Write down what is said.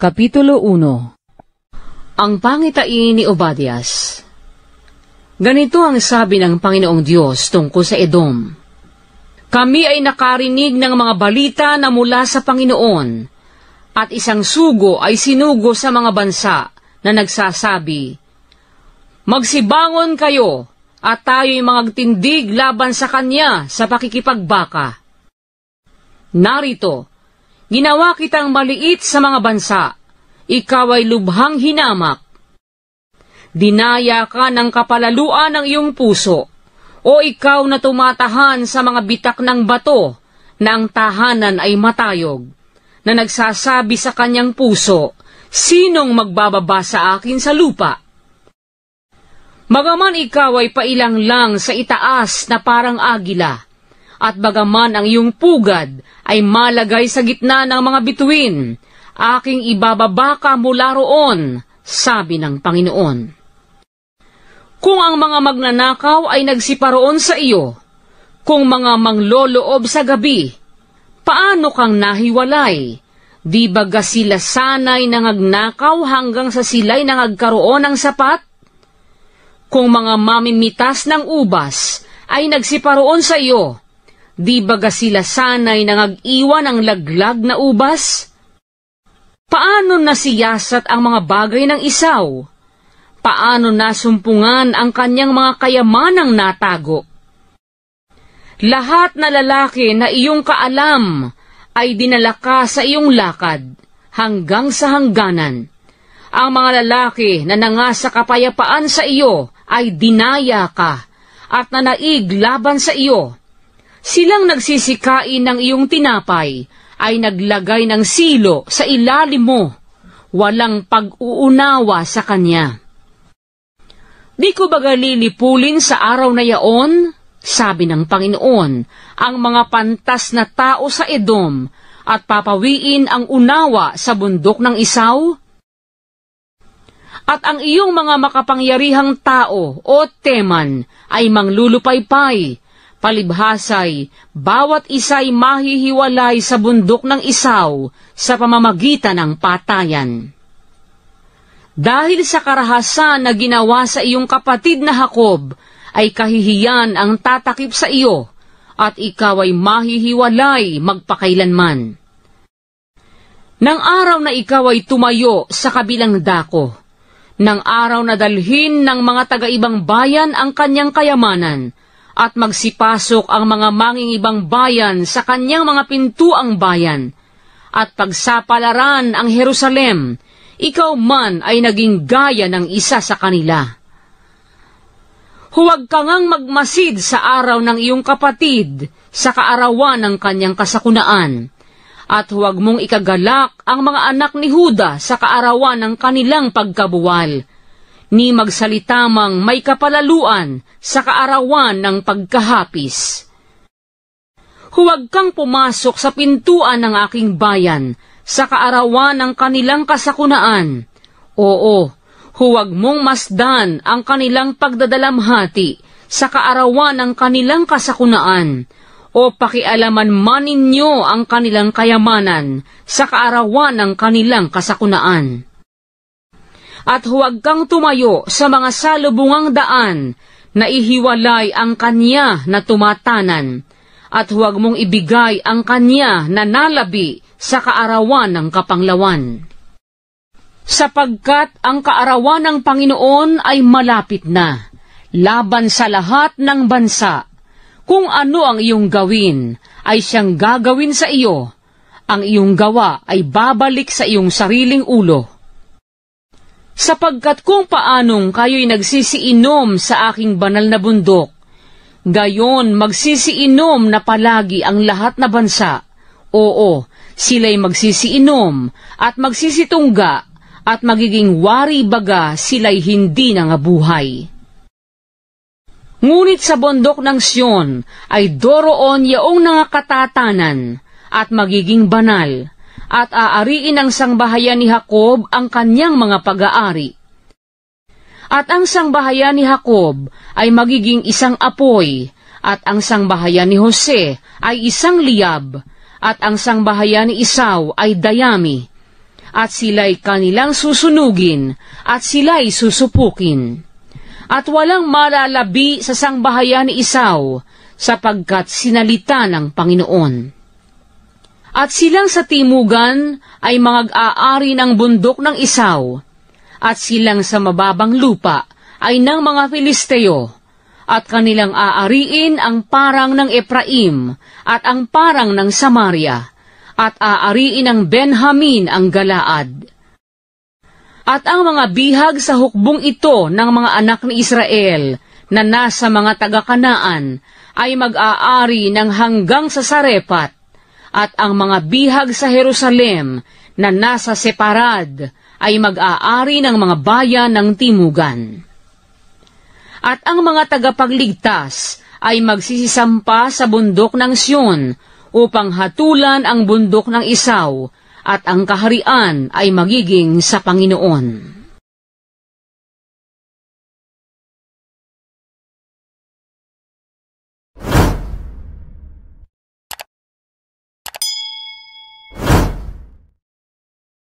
Kapitulo 1. Ang pangitain ni Obadias. Ganito ang sabi ng Panginoong Diyos tungkol sa Edom. Kami ay nakarinig ng mga balita na mula sa Panginoon, at isang sugo ay sinugo sa mga bansa na nagsasabi, magsibangon kayo, at tayo'y magtindig laban sa kanya sa pakikipagbaka. Narito, ginawa kitang maliit sa mga bansa, ikaw ay lubhang hinamak. Dinaya ka ng kapalaluan ng iyong puso, o ikaw na tumatahan sa mga bitak ng bato na ang tahanan ay matayog, na nagsasabi sa kanyang puso, sinong magbababa sa akin sa lupa? Bagaman ikaw ay pailang lang sa itaas na parang agila, at bagaman ang iyong pugad ay malagay sa gitna ng mga bituin, aking ibababa ka mula roon, sabi ng Panginoon. Kung ang mga magnanakaw ay nagsiparoon sa iyo, kung mga mangloloob sa gabi, paano kang nahiwalay? Di baga sila sanay nangagnakaw hanggang sa sila'y nangagkaroon ng sapat? Kung mga mamimitas ng ubas ay nagsiparoon sa iyo, di baga sila sanay nangag-iwan ng laglag na ubas? Paano nasiyasat ang mga bagay ng isaw? Paano nasumpungan ang kanyang mga kayamanang natago? Lahat na lalaki na iyong kaalam ay dinala ka sa iyong lakad hanggang sa hangganan. Ang mga lalaki na nangasa kapayapaan sa iyo ay dinaya ka at nanaig laban sa iyo. Silang nagsisikain ng iyong tinapay ay naglagay ng silo sa ilalim mo, walang pag-uunawa sa kanya. Di ko baga lilipulin sa araw na yaon, sabi ng Panginoon, ang mga pantas na tao sa Edom at papawiin ang unawa sa bundok ng Isaw? At ang iyong mga makapangyarihang tao o Teman ay manglulupaypay, palibhasay, bawat isa'y mahihiwalay sa bundok ng Isaw sa pamamagitan ng patayan. Dahil sa karahasan na ginawa sa iyong kapatid na Jacob, ay kahihiyan ang tatakip sa iyo, at ikaw ay mahihiwalay magpakailanman. Nang araw na ikaw ay tumayo sa kabilang dako, nang araw na dalhin ng mga taga-ibang bayan ang kanyang kayamanan, at magsipasok ang mga mangingibang bayan sa kanyang mga pintuang bayan, at pagsapalaran ang Jerusalem, ikaw man ay naging gaya ng isa sa kanila. Huwag ka ngang magmasid sa araw ng iyong kapatid sa kaarawan ng kanyang kasakunaan, at huwag mong ikagalak ang mga anak ni Huda sa kaarawan ng kanilang pagkabuwal, ni magsalita mang may kapalaluan sa kaarawan ng pagkahapis. Huwag kang pumasok sa pintuan ng aking bayan sa kaarawan ng kanilang kasakunaan. Oo, huwag mong masdan ang kanilang pagdadalamhati sa kaarawan ng kanilang kasakunaan, o pakialaman man ninyo ang kanilang kayamanan sa kaarawan ng kanilang kasakunaan. At huwag kang tumayo sa mga salubungang daan na ihiwalay ang kanya na tumatanan, at huwag mong ibigay ang kanya na nalabi sa kaarawan ng kapanglawan. Sapagkat ang kaarawan ng Panginoon ay malapit na, laban sa lahat ng bansa. Kung ano ang iyong gawin, ay siyang gagawin sa iyo. Ang iyong gawa ay babalik sa iyong sariling ulo. Sapagkat kung paanong kayo'y nagsisiinom sa aking banal na bundok, gayon magsisiinom na palagi ang lahat na bansa. Oo, sila'y magsisiinom at magsisitungga at magiging wari baga sila'y hindi nangabuhay. Ngunit sa bundok ng Sion ay doroon yaong nangakatatanan at magiging banal, at aariin ng sangbahayan ni Jacob ang kanyang mga pag-aari. At ang sangbahayan ni Jacob ay magiging isang apoy, at ang sangbahayan ni Jose ay isang liyab, at ang sangbahayan ni Isaw ay dayami, at sila'y kanilang susunugin, at sila'y susupukin. At walang malalabi sa sangbahayan ni Esau, sapagkat sinalita ng Panginoon. At silang sa timugan ay mag-aari ng bundok ng Esau, at silang sa mababang lupa ay ng mga Filisteo, at kanilang aariin ang parang ng Efraim, at ang parang ng Samaria, at aariin ng Benjamin ang Galaad. At ang mga bihag sa hukbong ito ng mga anak ni Israel na nasa mga taga-Kanaan ay mag-aari ng hanggang sa Sarephat, at ang mga bihag sa Jerusalem na nasa Separad ay mag-aari ng mga bayan ng timugan. At ang mga tagapagligtas ay magsisisampa sa bundok ng Sion upang hatulan ang bundok ng Esau, at ang kaharian ay magiging sa Panginoon.